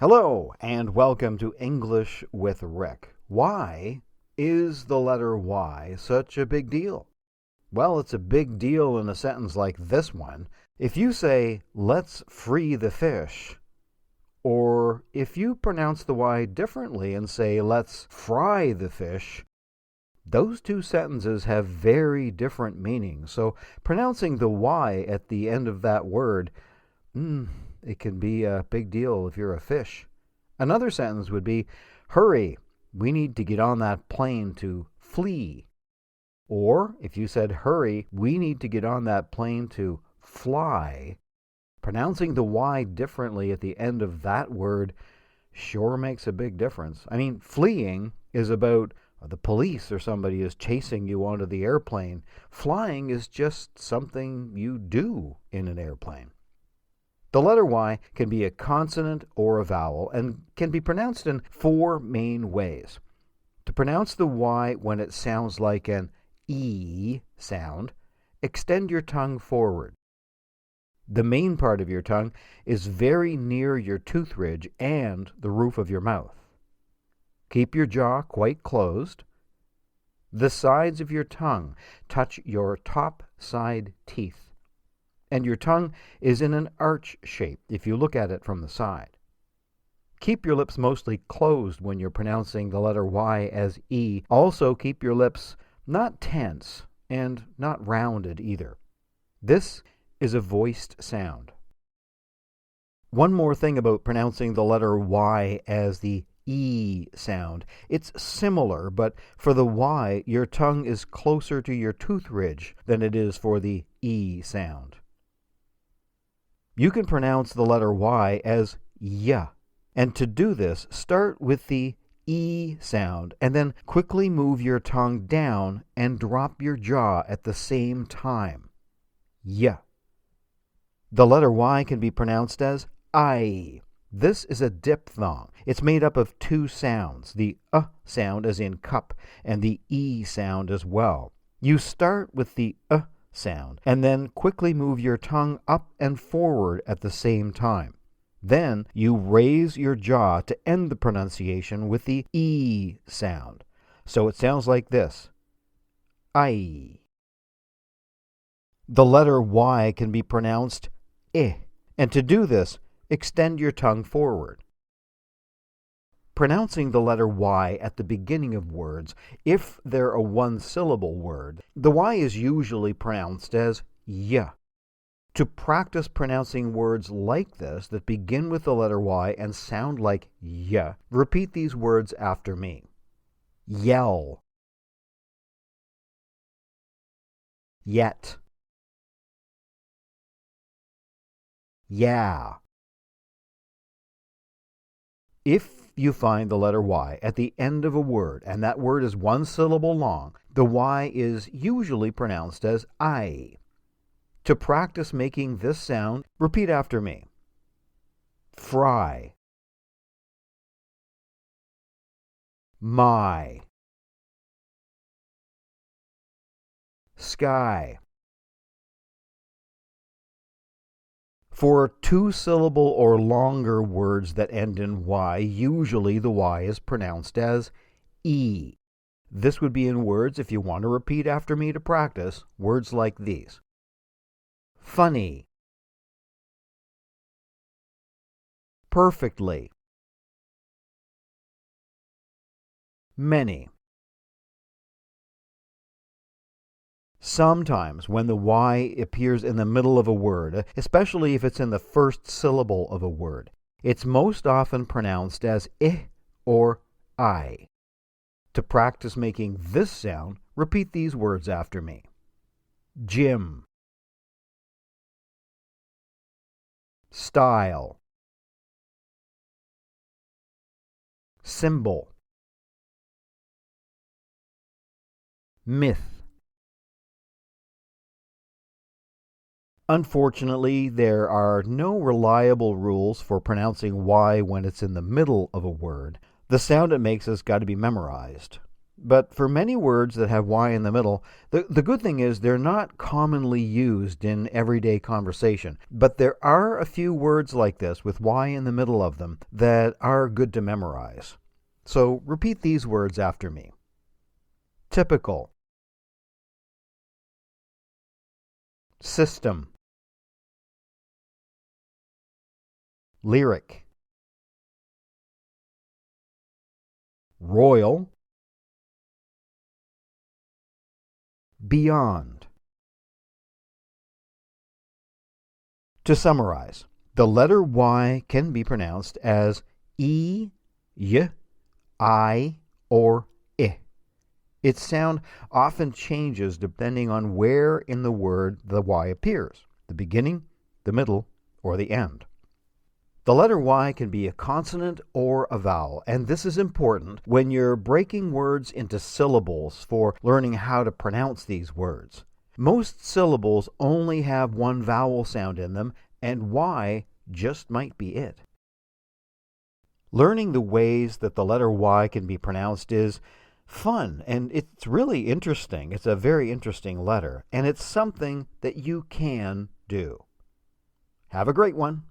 Hello, and welcome to English with Rick. Why is the letter Y such a big deal? Well, it's a big deal in a sentence like this one. If you say, let's free the fish, or if you pronounce the Y differently and say, let's fry the fish, those two sentences have very different meanings. So pronouncing the Y at the end of that word, it can be a big deal if you're a fish. Another sentence would be, hurry, we need to get on that plane to flee. Or if you said, hurry, we need to get on that plane to fly, pronouncing the Y differently at the end of that word sure makes a big difference. I mean, fleeing is about the police or somebody is chasing you onto the airplane. Flying is just something you do in an airplane. The letter Y can be a consonant or a vowel and can be pronounced in four main ways. To pronounce the Y when it sounds like an E sound, extend your tongue forward. The main part of your tongue is very near your tooth ridge and the roof of your mouth. Keep your jaw quite closed. The sides of your tongue touch your top side teeth, and your tongue is in an arch shape if you look at it from the side. Keep your lips mostly closed when you're pronouncing the letter Y as E. Also, keep your lips not tense and not rounded either. This is a voiced sound. One more thing about pronouncing the letter Y as the E sound. It's similar, but for the Y, your tongue is closer to your tooth ridge than it is for the E sound. You can pronounce the letter Y as Y, and to do this, start with the E sound and then quickly move your tongue down and drop your jaw at the same time. Y. The letter Y can be pronounced as I. This is a diphthong. It's made up of two sounds, the sound as in cup and the E sound as well. You start with the sound and then quickly move your tongue up and forward at the same time. Then you raise your jaw to end the pronunciation with the E sound. So it sounds like this. I. The letter Y can be pronounced I, and to do this, extend your tongue forward. Pronouncing the letter Y at the beginning of words, if they're a one-syllable word, the Y is usually pronounced as Y. To practice pronouncing words like this that begin with the letter Y and sound like Y, repeat these words after me. Yell. Yet. Yeah. If you find the letter Y at the end of a word, and that word is one syllable long, the Y is usually pronounced as I. To practice making this sound, repeat after me. Fry. My. Sky. For two-syllable or longer words that end in Y, usually the Y is pronounced as E. This would be in words, if you want to repeat after me to practice, words like these. Funny. Perfectly. Many. Sometimes when the Y appears in the middle of a word, especially if it's in the first syllable of a word, it's most often pronounced as I or I. To practice making this sound, repeat these words after me. Gym. Style. Symbol. Myth. Unfortunately, there are no reliable rules for pronouncing Y when it's in the middle of a word. The sound it makes has got to be memorized. But for many words that have Y in the middle, the good thing is they're not commonly used in everyday conversation. But there are a few words like this with Y in the middle of them that are good to memorize. So repeat these words after me. Typical. System. Lyric. Royal. Beyond. To summarize, the letter Y can be pronounced as E, Y, I, or I. Its sound often changes depending on where in the word the Y appears, the beginning, the middle, or the end. The letter Y can be a consonant or a vowel, and this is important when you're breaking words into syllables for learning how to pronounce these words. Most syllables only have one vowel sound in them, and Y just might be it. Learning the ways that the letter Y can be pronounced is fun, and it's really interesting. It's a very interesting letter, and it's something that you can do. Have a great one.